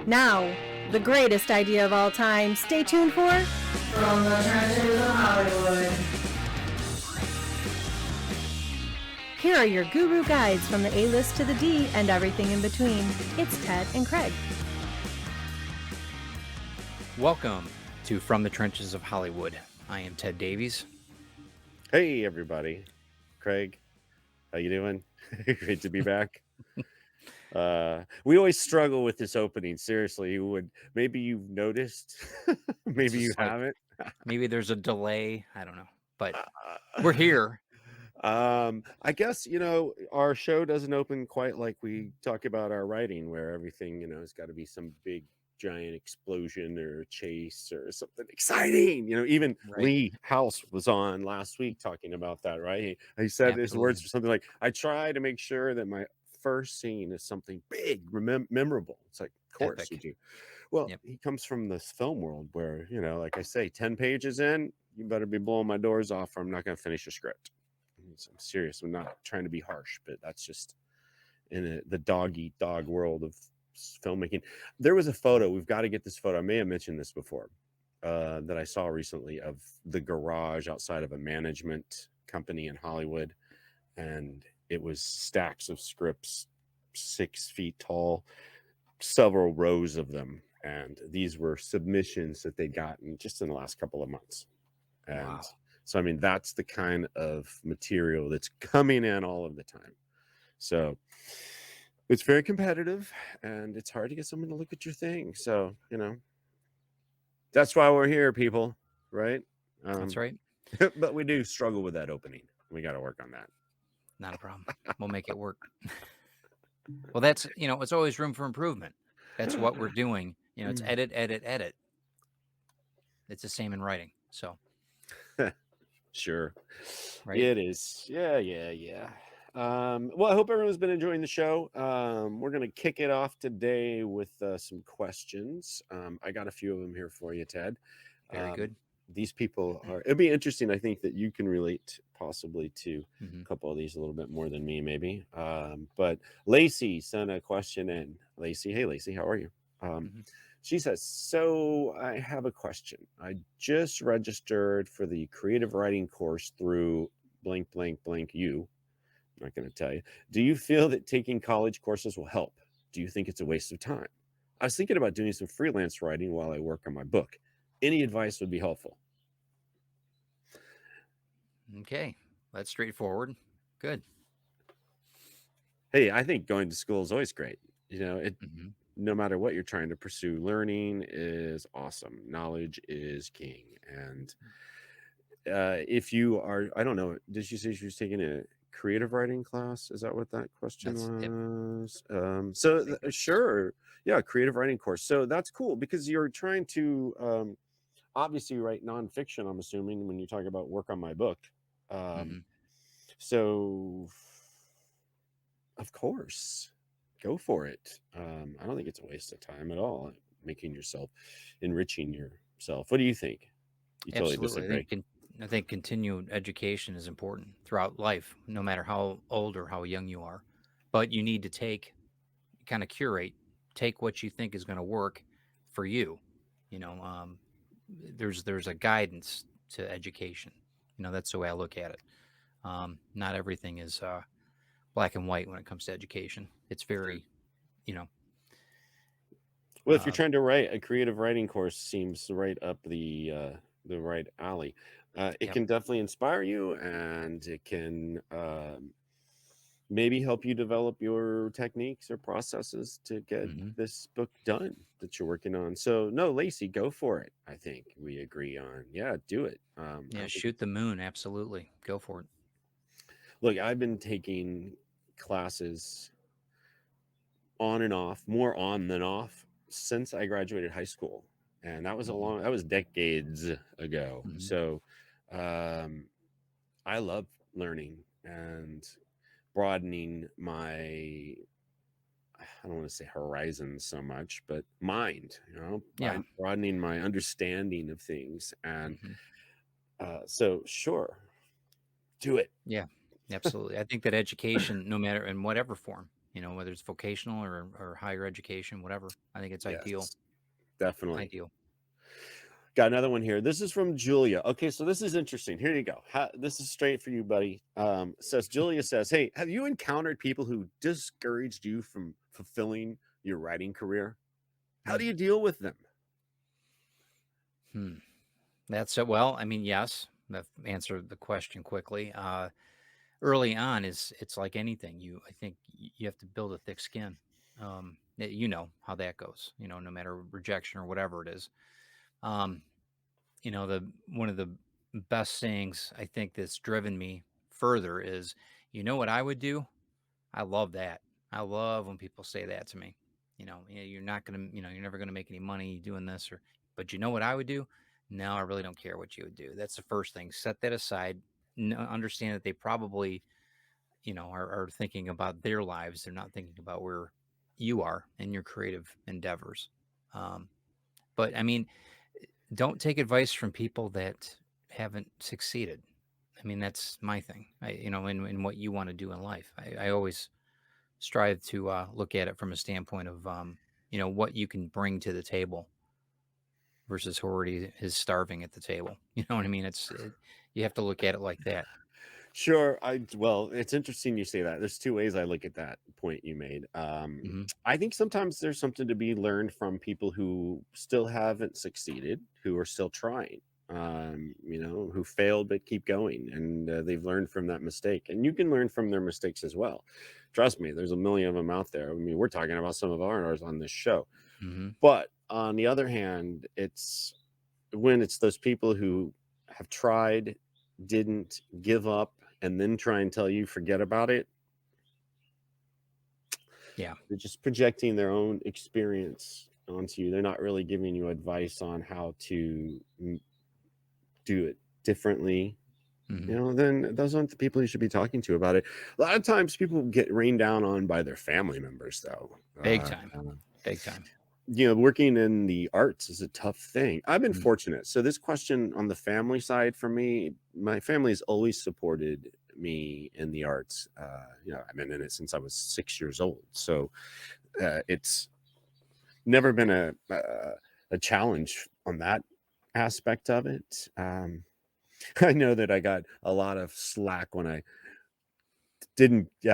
Now, the greatest idea of all time. Stay tuned for From the Trenches of Hollywood. Here are your guru guides from the A-list to the D and everything in between. It's Ted and Craig. Welcome to From the Trenches of Hollywood. I am Ted Davies. Hey everybody, Craig, how you doing? Great to be back. We always struggle with this opening. Seriously, maybe you've noticed, maybe you haven't. Maybe there's a delay. I don't know, but we're here. I guess our show doesn't open quite like we talk about our writing, where everything has got to be some big giant explosion or chase or something exciting. Even Right. Lee House was on last week talking about that, right? He said his words were something like, I try to make sure that my first scene is something big, memorable. It's like, of course Epic. you do. Well, He comes from this film world where, like I say, 10 pages in, you better be blowing my doors off or I'm not going to finish your script. I'm serious. I'm not trying to be harsh, but that's just in the dog-eat-dog world of filmmaking. There was a photo, we've got to get this photo, I may have mentioned this before, that I saw recently of the garage outside of a management company in Hollywood, and it was stacks of scripts 6 feet tall, several rows of them, and these were submissions that they'd gotten just in the last couple of months. And wow. So I mean, that's the kind of material that's coming in all of the time. So it's very competitive and it's hard to get someone to look at your thing. So, that's why we're here, people, right? That's right. But we do struggle with that opening. We got to work on that. Not a problem. We'll make it work. Well, that's, it's always room for improvement. That's what we're doing. It's edit, edit, edit. It's the same in writing. So. Sure. Right. It is. Yeah. Well, I hope everyone's been enjoying the show. We're going to kick it off today with some questions. I got a few of them here for you, Ted. Very good. These people it'll be interesting. I think that you can relate possibly to a couple of these a little bit more than me, maybe. But Lacey sent a question in. Lacey, hey, Lacey, how are you? She says, so I have a question. I just registered for the creative writing course through blank, blank, blank you. I'm not going to tell you. Do you feel that taking college courses will help? Do you think it's a waste of time? I was thinking about doing some freelance writing while I work on my book. Any advice would be helpful. Okay. That's straightforward. Good. Hey, I think going to school is always great. No matter what you're trying to pursue, learning is awesome. Knowledge is king. And if you are, I don't know, did she say she was taking a creative writing class? Is that what that question was? Yep. Sure. Yeah, creative writing course. So that's cool because you're trying to obviously write nonfiction, I'm assuming, when you talk about work on my book. So of course, go for it. I don't think it's a waste of time at all. Enriching yourself. What do you think? You totally disagree. I think continued education is important throughout life, no matter how old or how young you are. But you need to kind of curate, take what you think is going to work for you. There's a guidance to education. That's the way I look at it. Not everything is black and white when it comes to education. It's very, Well, if you're trying to write a creative writing course, seems right up the right alley. It can definitely inspire you, and it can maybe help you develop your techniques or processes to get this book done that you're working on. So, no, Lacey, go for it. I think we agree on. Yeah, do it. Shoot the moon. Absolutely. Go for it. Look, I've been taking classes on and off, more on than off, since I graduated high school. And that was that was decades ago. So I love learning and broadening my, I don't want to say horizons so much, but mind, broadening my understanding of things. And so do it. Yeah, absolutely. I think that education, no matter in whatever form, whether it's vocational or higher education, whatever. I think it's ideal. Yes, definitely. Ideal. Got another one here. This is from Julia. Okay, so this is interesting. Here you go. This is straight for you, buddy. Says Julia says, "Hey, have you encountered people who discouraged you from fulfilling your writing career? How do you deal with them?" That's it. Well, I mean, yes, that answered the question quickly. Early on it's like anything. I think you have to build a thick skin. You know how that goes. No matter rejection or whatever it is. One of the best sayings I think that's driven me further is, what I would do? I love that. I love when people say that to me. You're not going to, you're never going to make any money doing this but you know what I would do? No, I really don't care what you would do. That's the first thing. Set that aside. Understand that they probably, are thinking about their lives. They're not thinking about where you are in your creative endeavors. But I mean, don't take advice from people that haven't succeeded. I mean, that's my thing. In what you want to do in life, I always strive to look at it from a standpoint of, what you can bring to the table versus who already is starving at the table. You know what I mean? You have to look at it like that. Sure. Well, it's interesting you say that. There's two ways I look at that point you made. Mm-hmm. I think sometimes there's something to be learned from people who still haven't succeeded, who are still trying. Who failed but keep going, and they've learned from that mistake. And you can learn from their mistakes as well. Trust me, there's a million of them out there. I mean, we're talking about some of ours on this show. Mm-hmm. But on the other hand, it's when it's those people who have tried, didn't give up, and then try and tell you forget about it. Yeah. They're just projecting their own experience onto you. They're not really giving you advice on how to do it differently. Mm-hmm. Then those aren't the people you should be talking to about it. A lot of times people get rained down on by their family members, though. Big time. Working in the arts is a tough thing. I've been Mm-hmm. fortunate. So this question on the family side for me, my family has always supported me in the arts. I've been in it since I was 6 years old. So it's never been a challenge on that aspect of it. I know that I got a lot of slack when I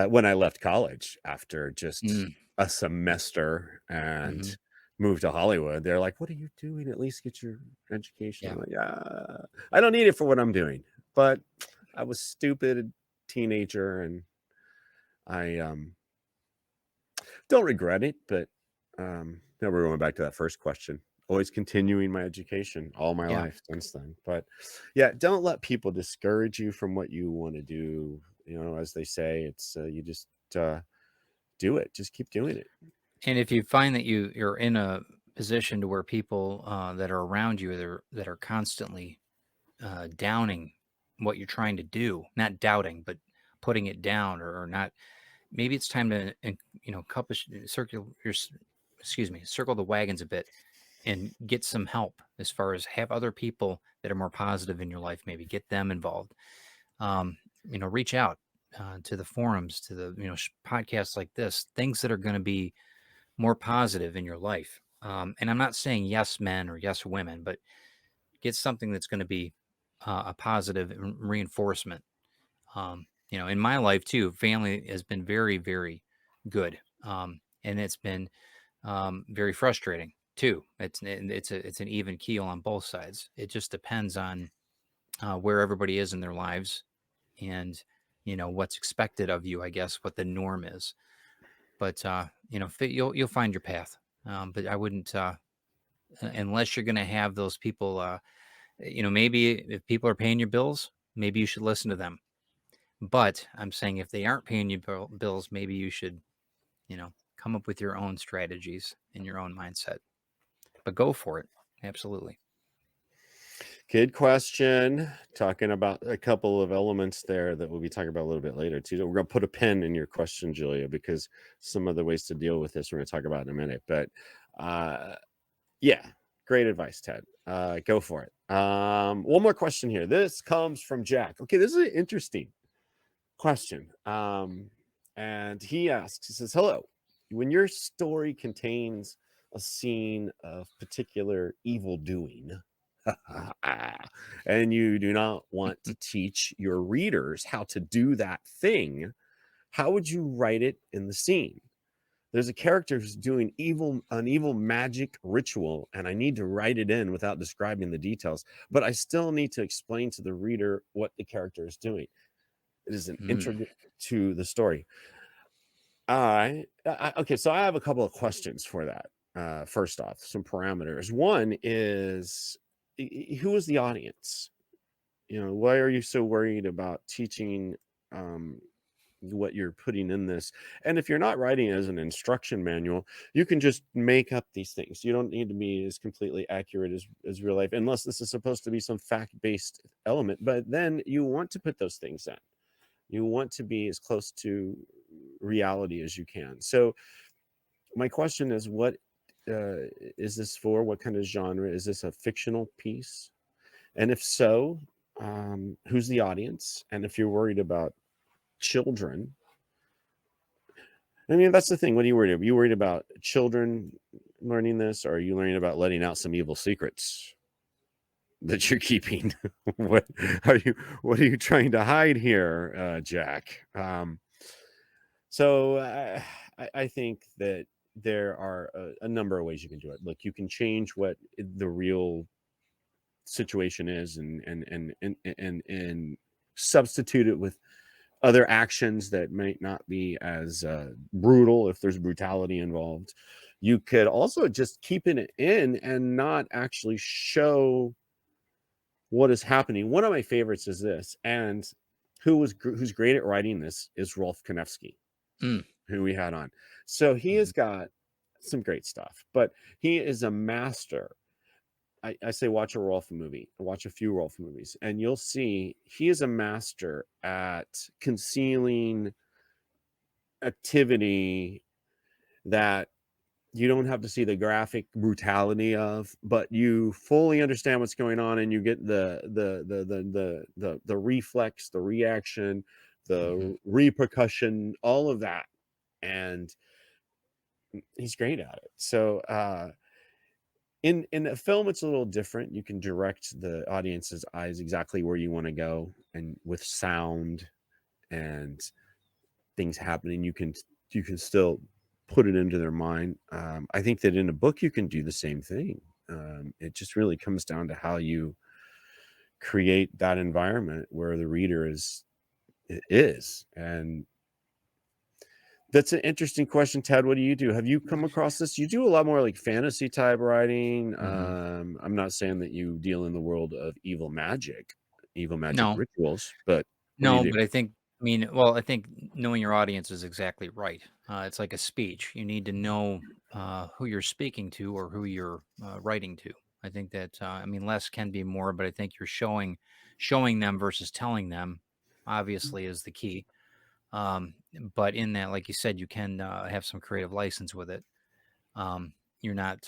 when I left college after just a semester and moved to Hollywood. They're like, "What are you doing? At least get your education." Yeah. I'm like, "Yeah, I don't need it for what I'm doing." But I was stupid teenager, and I don't regret it. But now we're going back to that first question. Always continuing my education all my Yeah. life since then. But yeah, don't let people discourage you from what you want to do. As they say, it's you just do it. Just keep doing it. And if you find that you're in a position to where people that are around you that are constantly downing what you're trying to do, not doubting, but putting it down or not, maybe it's time to, circle the wagons a bit and get some help as far as have other people that are more positive in your life, maybe get them involved. Reach out to the forums, to the, podcasts like this, things that are going to be more positive in your life. And I'm not saying yes men or yes women, but get something that's going to be a positive reinforcement. In my life too, family has been very, very good. And it's been very frustrating too. It's an even keel on both sides. It just depends on where everybody is in their lives and, what's expected of you, I guess, what the norm is. But, you'll find your path. But I wouldn't, unless you're going to have those people, maybe if people are paying your bills, maybe you should listen to them. But I'm saying if they aren't paying you bills, maybe you should, come up with your own strategies and your own mindset. But go for it. Absolutely. Good question. Talking about a couple of elements there that we'll be talking about a little bit later too. We're going to put a pin in your question, Julia, because some of the ways to deal with this we're going to talk about in a minute. But yeah, great advice, Ted. Go for it. One more question here. This comes from Jack. Okay, this is an interesting question. And he asks, he says, "Hello, when your story contains a scene of particular evil doing, and you do not want to teach your readers how to do that thing, how would you write it in the scene? There's a character who's doing an evil magic ritual, and I need to write it in without describing the details, but I still need to explain to the reader what the character is doing. It is an intro to the story." Okay, so I have a couple of questions for that. First off, some parameters. One is, who is the audience? Why are you so worried about teaching what you're putting in this? And if you're not writing it as an instruction manual, you can just make up these things. You don't need to be as completely accurate as real life, unless this is supposed to be some fact-based element. But then you want to put those things in. You want to be as close to reality as you can. So my question is, what is this for? What kind of genre? Is this a fictional piece? And if so, who's the audience? And if you're worried about children, I mean, that's the thing. What are you worried about? Are you worried about children learning this, or are you learning about letting out some evil secrets that you're keeping? what what are you trying to hide here, Jack? So I think that there are a number of ways you can do it. Look, you can change what the real situation is, and substitute it with other actions that might not be as brutal if there's brutality involved. You could also just keep it in and not actually show what is happening. One of my favorites is this, and who's great at writing this is Rolf Konevsky, who we had on. So he has got some great stuff, but he is a master. I say watch a Rolf movie, watch a few Rolf movies, and you'll see he is a master at concealing activity that you don't have to see the graphic brutality of, but you fully understand what's going on, and you get the reflex, the reaction, the repercussion, all of that. And he's great at it. So in a film, it's a little different. You can direct the audience's eyes exactly where you want to go, and with sound and things happening, you can still put it into their mind. I think that in a book you can do the same thing. It just really comes down to how you create that environment where the reader is. And that's an interesting question, Ted. What do you do? Have you come across this? You do a lot more like fantasy type writing. I'm not saying that you deal in the world of evil magic No, rituals, but what do you no, do? but I think knowing your audience is exactly right. It's like a speech. You need to know who you're speaking to or who you're writing to. I think that less can be more, but I think you're showing them versus telling them obviously is the key. Um, but in that, like you said, you can have some creative license with it. You're not,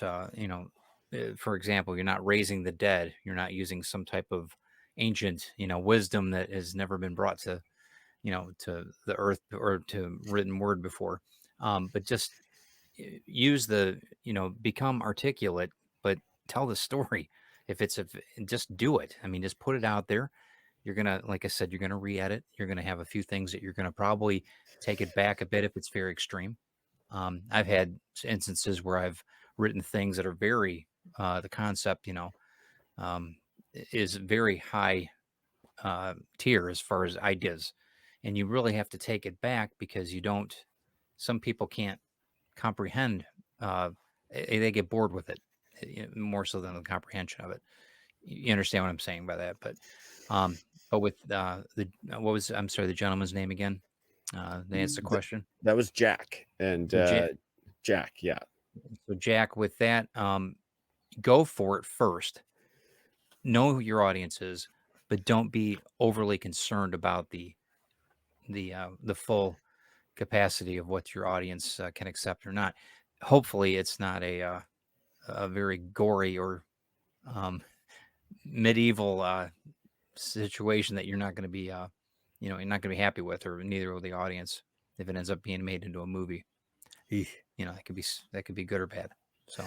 for example, you're not raising the dead. You're not using some type of ancient, wisdom that has never been brought to, to the earth or to written word before. But just use become articulate, but tell the story. If just do it. Just put it out there. You're gonna, like I said, you're gonna re-edit. You're gonna have a few things that you're gonna probably take it back a bit if it's very extreme. I've had instances where I've written things that are very the concept, is very high tier as far as ideas, and you really have to take it back because you don't. Some people can't comprehend. Uh, they get bored with it more so than the comprehension of it. You understand what I'm saying by that, but with the what was I'm sorry, the gentleman's name again? They answer the question. That was Jack. And Jack, yeah. So Jack, with that, go for it first. Know who your audience is, but don't be overly concerned about the full capacity of what your audience can accept or not. Hopefully, it's not a very gory or um, medieval situation that you're not going to be you're not going to be happy with, or neither will the audience. if it ends up being made into a movie. You know, that could be good or bad. So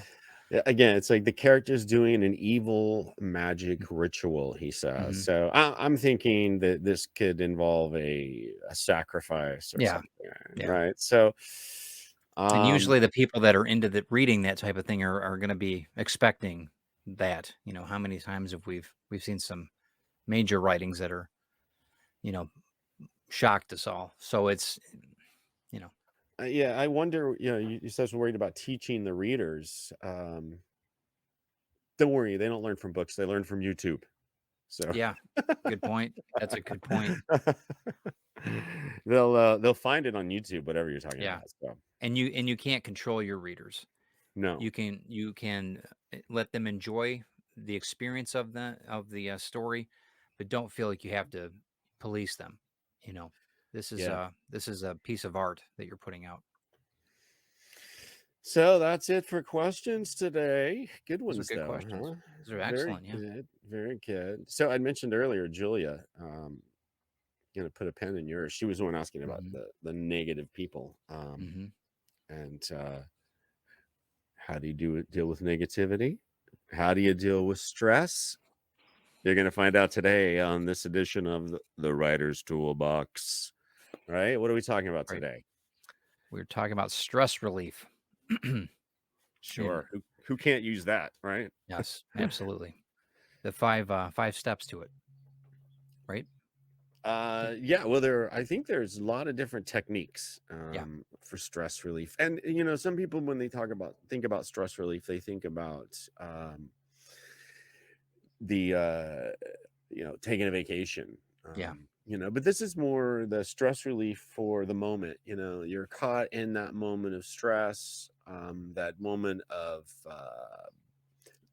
Yeah, again, it's like the character's doing an evil magic ritual, he says. mhm. So I'm thinking that this could involve a sacrifice or Yeah, something, yeah. right? So, And um, usually the people that are into reading that type of thing are going to be expecting that. You know, how many times have we've seen some major writings that are, you know, shocked us all. So it's, you know, yeah, I wonder, you said worried about teaching the readers. Don't worry, they don't learn from books, they learn from YouTube. So yeah, good point. That's a good point. they'll find it on YouTube, whatever you're talking Yeah. about. So And you can't control your readers. no. You can let them enjoy the experience of the story, but don't feel like you have to police them. You know, Yeah. this is a piece of art that you're putting out. So that's it for questions today. Good Those are ones good though, questions. huh? Those are Very excellent. Yeah. good. Very good. So I mentioned earlier, Julia, gonna put a pen in yours. She was the one asking about Hmm. the negative people. Hmm. And how do you deal with negativity? How do you deal with stress? You're gonna find out today on this edition of the Writer's Toolbox. Right? What are we talking about Right. today? We're talking about stress relief. And Sure. Who can't use that, right? yes, absolutely. The five steps to it. Right. Yeah, well, I think there's a lot of different techniques Yeah. for stress relief. And some people when they think about stress relief, they think about the taking a vacation. Yeah. But this is more the stress relief for the moment. You're caught in that moment of stress, that moment of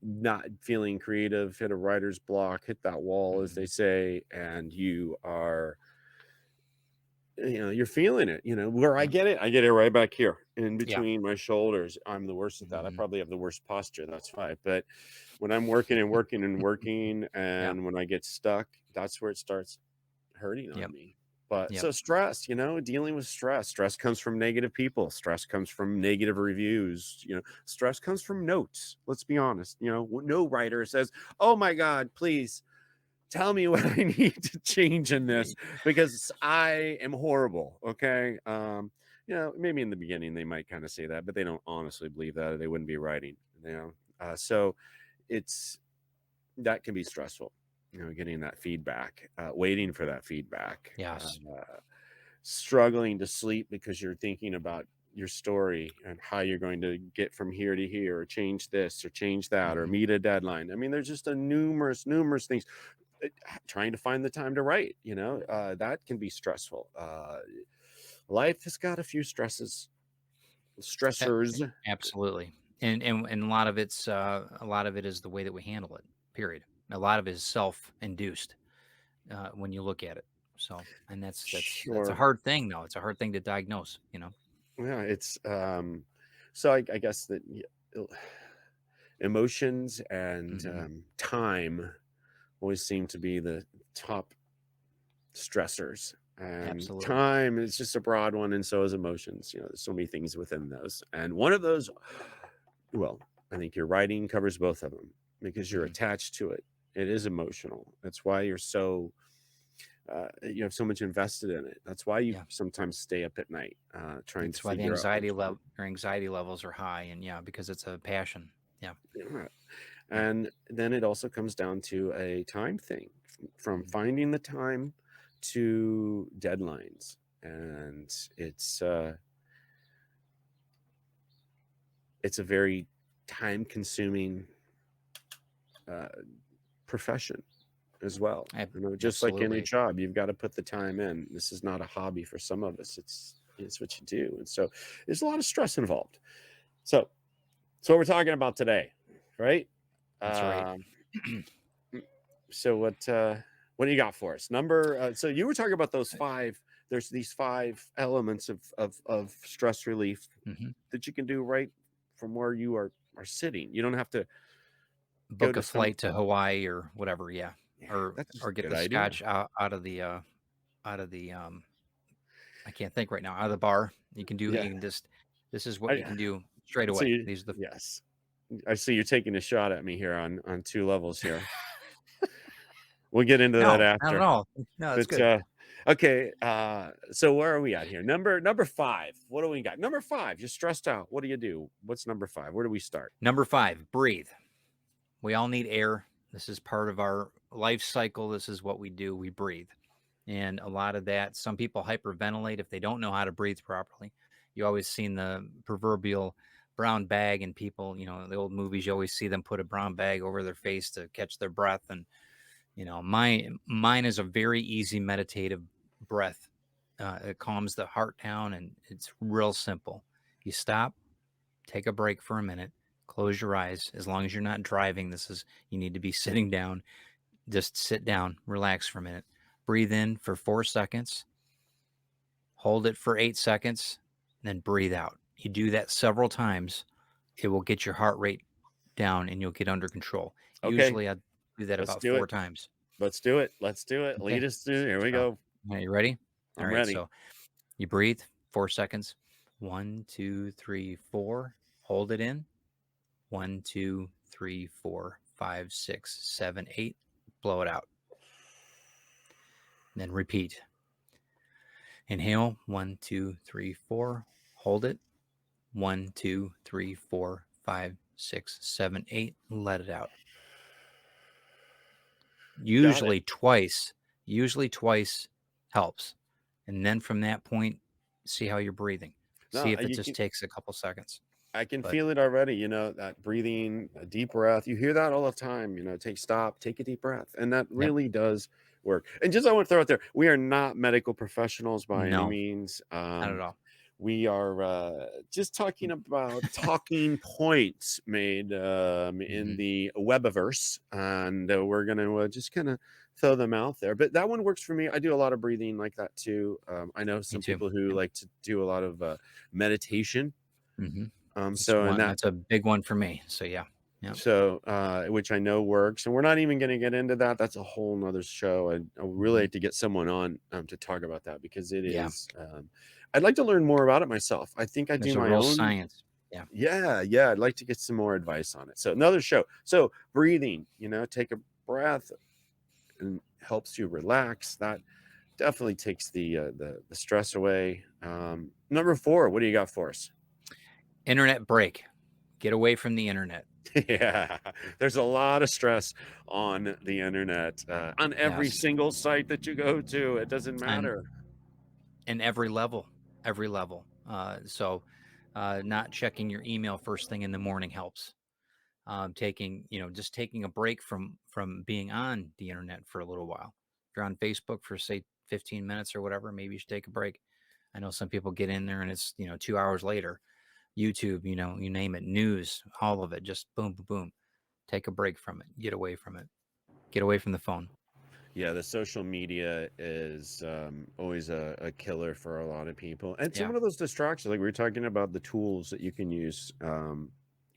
not feeling creative, hit a writer's block, hit that wall, as they Hmm. say, and you're feeling it. Where Yeah. I get it right back here in Yeah. between my shoulders. I'm the worst at that. I Hmm. probably have the worst posture. That's fine. But when I'm working and working and working, Yeah. and when I get stuck, that's where it starts hurting Yep. on me. But Yep. so stress, dealing with stress comes from negative people. Stress comes from negative reviews. Stress comes from notes. Let's be honest. No writer says, "Oh my God, please tell me what I need to change in this because I am horrible." Okay. Maybe in the beginning they might kind of say that, but they don't honestly believe that, or they wouldn't be writing. So it's that can be stressful. Getting that feedback, waiting for that feedback, Yes. struggling to sleep because you're thinking about your story and how you're going to get from here to here, or change this or change that, or Hmm. meet a deadline. I mean, there's just a numerous things. Trying to find the time to write, that can be stressful. Life has got a few A- stressors. Absolutely. And a lot of it is the way that we handle it. Period. A lot of it is self-induced when you look at it. So, and that's a Sure. hard thing, though. It's a hard thing to diagnose. You know. Yeah, it's so I guess that emotions and Hmm. time always seem to be the top stressors. And Absolutely. time is just a broad one, and so is emotions. There's so many things within those, and one of those, well, I think your writing covers both of them because you're Hmm. attached to it. It is emotional. That's why you have so much invested in it. That's why you Yeah. sometimes stay up at night trying to That's why the figure out what your anxiety levels are high, and yeah, because it's a passion. Yeah. yeah. Yeah. And then it also comes down to a time thing, from Hmm. finding the time to deadlines. And it's a very time consuming uh, profession as well. Just like any Absolutely. job, you've got to put the time in. This is not a hobby for some of us. It's what you do. And so there's a lot of stress involved. So what we're talking about today, right? That's right. Um, so what do you got for us? So you were talking about those five. There's these five elements of stress relief Hmm. that you can do right from where you are sitting. You don't have to go Book to a some. flight to Hawaii or whatever. Yeah. Yeah, that's Or a get good the idea. scotch out of the I can't think right now. Out of the bar, you Yeah. can just, this is what you I can do straight so away. you These are the, yes. I see you're taking a shot at me here on two levels here. We'll get into that no, not at after. all. No, it's But good. okay, so where are we at here? Number 5. What do we got? Number 5, you're stressed out. What do you do? What's number 5? Where do we start? Number 5, breathe. We all need air. This is part of our life cycle. This is what we do. We breathe. And a lot of that, some people hyperventilate if they don't know how to breathe properly. You always seen the proverbial brown bag in people, the old movies, you always see them put a brown bag over their face to catch their breath. And, mine is a very easy meditative breath. It calms the heart down and it's real simple. You stop, take a break for a minute, close your eyes. As long as you're not driving, you need to be sitting down. Just sit down, relax for a minute, breathe in for 4 seconds, hold it for 8 seconds, then breathe out. You do that several times, it will get your heart rate down and you'll get under control. Okay, Usually I do that let's about do 4 it. times. Let's do it. Let's do it. Okay. Lead us through. Here we So, go. are you ready? All I'm right. ready. So you breathe 4 seconds. 1, 2, 3, 4. Hold it in. 1, 2, 3, 4, 5, 6, 7, 8. Blow it out. Then repeat. Inhale. 1, 2, 3, 4. Hold it. 1, 2, 3, 4, 5, 6, 7, 8. Let it out. Got it. Usually twice helps. And then from that point, see how you're breathing. See No, if it just takes a couple seconds. I can But feel it already, that breathing, a deep breath. You hear that all the time, take a deep breath. And that yep, really does work. And just I want to throw out there, we are not medical professionals by any no, means. not at all. We are just talking about talking points made in Mhm. the webiverse, and we're going to just kind of throw them out there. But that one works for me. I do a lot of breathing like that too. I know Me some too. people who Yep. like to do a lot of meditation. Mhm. So in that That's a big one for me. So yeah. Yep. so which I know works, and we're not even going to get into that. That's a whole nother show. I would really Mhm. like to get someone on to talk about that, because it Yeah. is I'd like to learn more about it myself. I think I do There's a my real own. science. Yeah. Yeah, I'd like to get some more advice on it. So another show. So breathing, take a breath and helps you relax. That definitely takes the stress away. Number 4, what do you got for us? Internet break. Get away from the internet. Yeah, there's a lot of stress on the internet, on every Yes. single site that you go to. It doesn't And matter. every level. Every level. Not checking your email first thing in the morning helps. Just taking a break from being on the internet for a little while. If you're on Facebook for say 15 minutes or whatever, maybe you should take a break. I know some people get in there and it's 2 hours later. YouTube, you name it, news, all of it, just boom, boom, boom. Take a break from it. Get away from it. Get away from the phone. Yeah, the social media is always a killer for a lot of people. And it's Yeah. one of those distractions. Like we were talking about the tools that you can use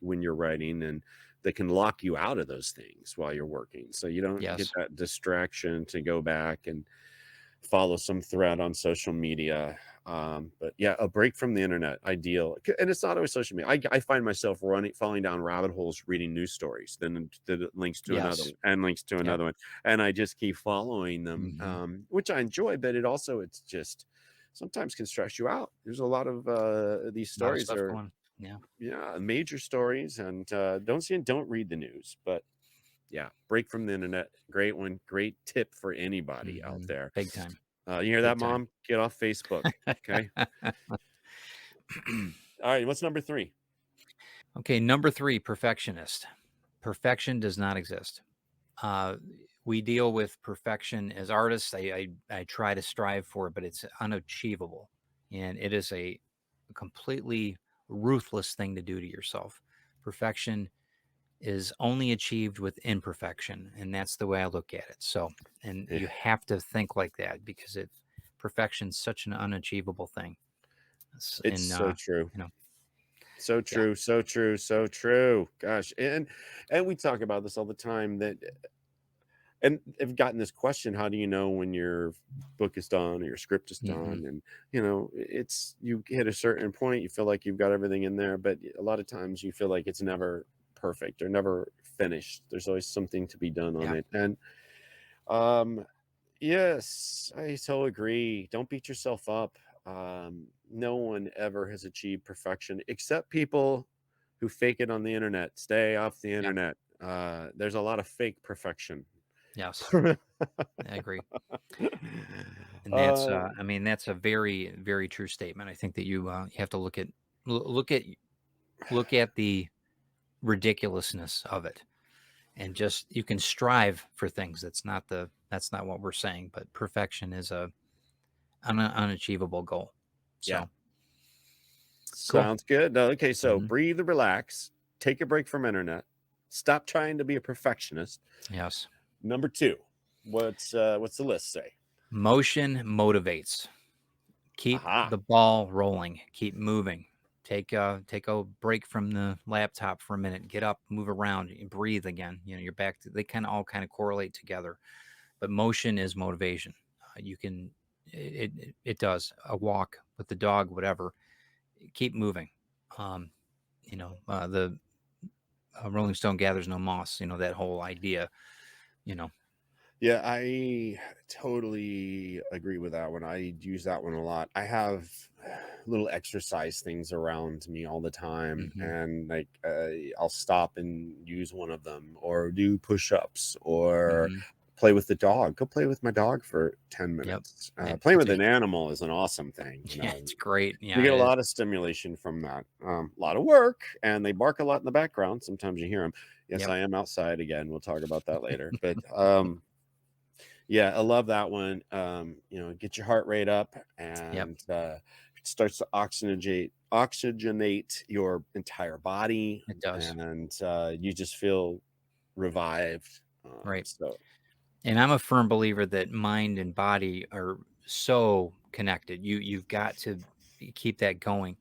when you're writing, and that can lock you out of those things while you're working. So you don't get Yes. that distraction to go back and follow some thread on social media. But yeah, a break from the internet, ideal. And it's not always social media. I find myself falling down rabbit holes, reading news stories, then the links to another Yes. one, and links to Yep. another one, and I just keep following them, Hmm. which I enjoy. But it's just sometimes can stress you out. There's a lot of these A lot of stories stuff are, going. Yeah. yeah, major stories, and don't read the news, but yeah, break from the internet. Great one. Great tip for anybody out Hmm. there. Big time. You hear that, Big time. Mom? Get off Facebook. Okay. All right. What's number 3? Okay. Number 3, perfectionist. Perfection does not exist. Uh, we deal with perfection as artists. I try to strive for it, but it's unachievable. And it is a completely ruthless thing to do to yourself. Perfection is only achieved with imperfection. And that's the way I look at it. So, and Yeah, you have to think like that because perfection's such an unachievable thing. it's And, so true. you know, So yeah, true. So true. So true. Gosh. And we talk about this all the time, that and I've gotten this question: how do you know when your book is done or your script is done? And it's, you hit a certain point, you feel like you've got everything in there, but a lot of times you feel like it's never perfect or never finished. There's always something to be done on Yeah. it. And yes, I so agree. Don't beat yourself up. No one ever has achieved perfection except people who fake it on the internet. Stay off the Yep. internet. There's a lot of fake perfection. Yes. I agree. And that's, Uh, I mean, that's a very, very true statement. I think that you have to look at look at the ridiculousness of it, and just you can strive for things. That's not what we're saying, but perfection is an unachievable goal. yeah, So cool. sounds good. No, okay, so Mhm. breathe and relax. Take a break from internet. Stop trying to be a perfectionist. Yes. Number 2, what's the list say? Motion motivates. Keep Aha. the ball rolling. Keep moving. Take a break from the laptop for a minute. Get up, move around, and breathe again. You're back to, they kind of correlate together. But motion is motivation. You can it does a walk with the dog, whatever. Keep moving. Um, the Rolling Stone gathers no moss. That whole idea. You know. Yeah, I totally agree with that one. I use that one a lot. I have little exercise things around me all the time, Hmm. and like I'll stop and use one of them, or do push-ups, or Hmm. play with the dog. Go play with my dog for 10 Yep. minutes. Yeah, Playing it's with a an animal is an awesome thing. yeah, it's great. You Yeah, get it a is. lot of stimulation from that. A lot of work, and they bark a lot in the background. Sometimes you hear them. Yes, Yep. I am outside again. We'll talk about that later. But yeah, I love that one. Get your heart rate up, Yep. and it starts to oxygenate your entire body, It does. and you just feel revived. Right. So And I'm a firm believer that mind and body are so connected. You've got to keep that going,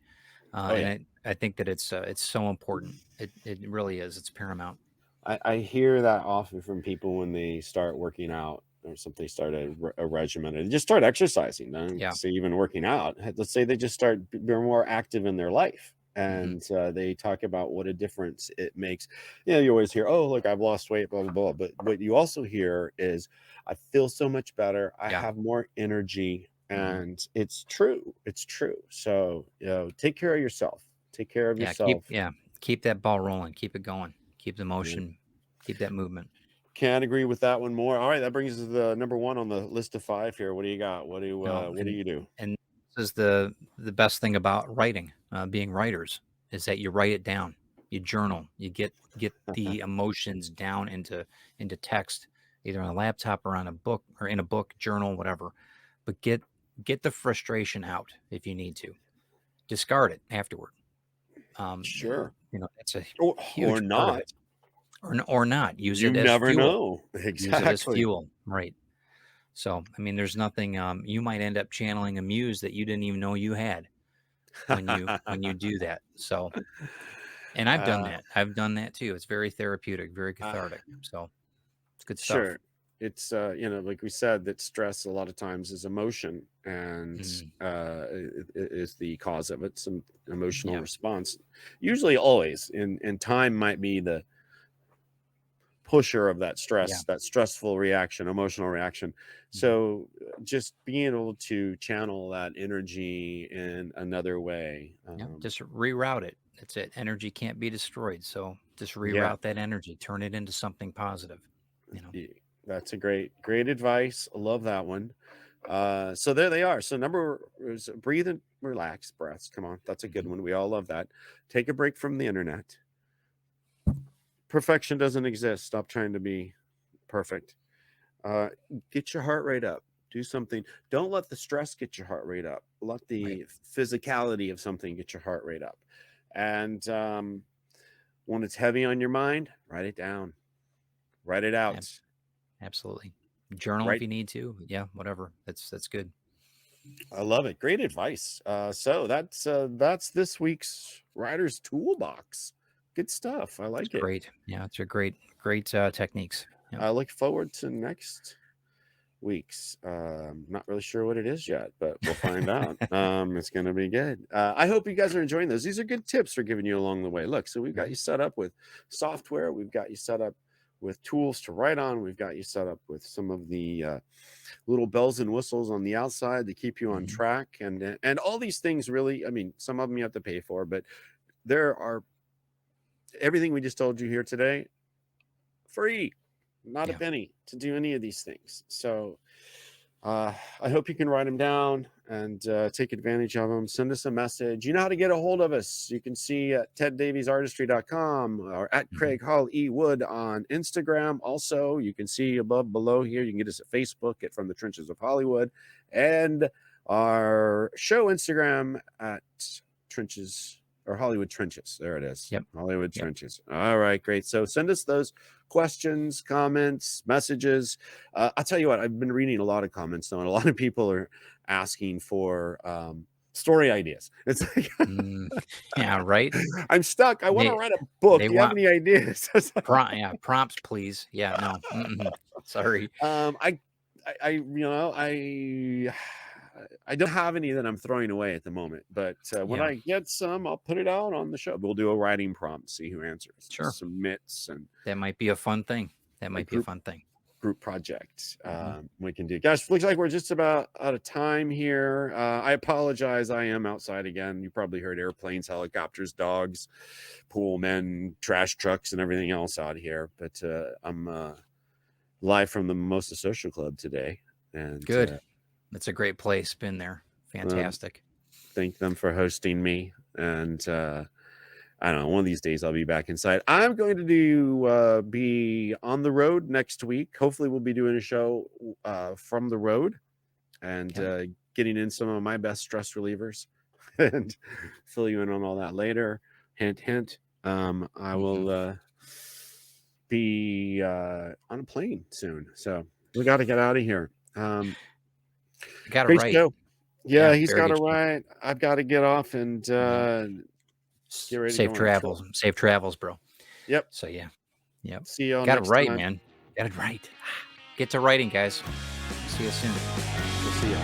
oh yeah, and I think that it's so important. It really is. It's paramount. I hear that often from people when they start working out or something, start a regimen, or they just start exercising. Don't Yeah. say even working out. Let's say they just start they're more active in their life, Hmm. and they talk about what a difference it makes. You always hear, "Oh, look, I've lost weight," blah blah blah. But what you also hear is, "I feel so much better. I Yeah. have more energy." Hmm. And it's true. It's true. So, take care of yourself. Take care of yourself. Keep that ball rolling. Keep it going. Keep the Yeah. motion. Keep that movement. Can't agree with that one more. All right, that brings us to the number 1 on the list of 5 here. What do you got? No, What do you do? and this is the best thing about writing, being writers, is that you write it down, you journal, you get the emotions down into text, either on a laptop or on a book or in a book, journal, whatever. But get the frustration out if you need to. Discard it afterward. Sure. That's a Or huge part of not. it. Or not use You it as never fuel. know. Use it as Exactly. fuel, right? So, I mean, there's nothing, you might end up channeling a muse that you didn't even know you had when you do that. So, and I've done uh, that. I've done that too. It's very therapeutic, very uh, cathartic. So, it's good stuff. sure. It's like we said, that stress a lot of times is emotion, and Mm, is the cause of it. Some emotional yeah. response, usually always, and time might be the pusher of that Yeah. stress, that stressful reaction, emotional reaction. Mhm. So just being able to channel that energy in another way. Yeah. Just reroute it. That's it. Energy can't be destroyed. So just Yeah, reroute that energy, turn it into something positive, you know? y- that's a great advice. I love that one. So there they are. So number is breathe and relax breaths. Come on, that's a good Mhm. one. We all love that. Take a break from the internet. Perfection doesn't exist. Stop trying to be perfect. Uh, get your heart rate up. Do something. Don't let the stress get your heart rate up. Let Right. the physicality of something get your heart rate up. And when it's heavy on your mind, write it down. Write it Ab- out. Absolutely. Journal if Right. you need to. Yeah. Whatever. That's good. I love it. Great advice. So that's this week's Writer's Toolbox. Good stuff. I It's like it. great. Yeah. It's a great techniques. Yep. I look forward to next week's. Not really sure what it is yet, but we'll find out. It's going to be good. I hope you guys are enjoying those. These are good tips we're giving you along the way. Look, so we've got you set up with software. We've got you set up with tools to write on. We've got you set up with some of the little bells and whistles on the outside to keep you on track. And all these things really, I mean, some of them you have to pay for, but there are everything we just told you here today, free, not a penny to do any of these things. So I hope you can write them down and take advantage of them. Send us a message. You know how to get a hold of us. You can see at teddaviesartistry.com or at Craig Hall E. Wood on Instagram. Also, you can see below here. You can get us at Facebook at From the Trenches of Hollywood, and our show Instagram at Trenches or Hollywood Trenches. There it is. Yep. Hollywood Trenches. All right, great. So send us those questions, comments, messages. I'll tell you what, I've been reading a lot of comments though, and a lot of people are asking for story ideas. It's like, yeah, right. I'm stuck. I want to write a book. Do you have any ideas? Prompts, please. Yeah, no. Sorry. I don't have any that I'm throwing away at the moment, but when I get some, I'll put it out on the show. We'll do a writing prompt, see who answers, submits, and that might be a fun thing. Group project we can do. Gosh, looks like we're just about out of time here. I apologize. I am outside again. You probably heard airplanes, helicopters, dogs, pool men, trash trucks, and everything else out here. But I'm live from the Mimosa Social Club today. And good. It's a great place. Been there. Fantastic. Thank them for hosting me. And I don't know, one of these days I'll be back inside. I'm going to be on the road next week. Hopefully we'll be doing a show from the road and getting in some of my best stress relievers and fill you in on all that later. Hint, hint. I will be on a plane soon. So we got to get out of here. Got to write. Show. Yeah, he's got to write. I've got to get off and get ready. Safe travels, bro. Yep. So yeah. Yep. See you all got next it right, time. man. Got it right. Get to writing, guys. See you soon. We'll see you.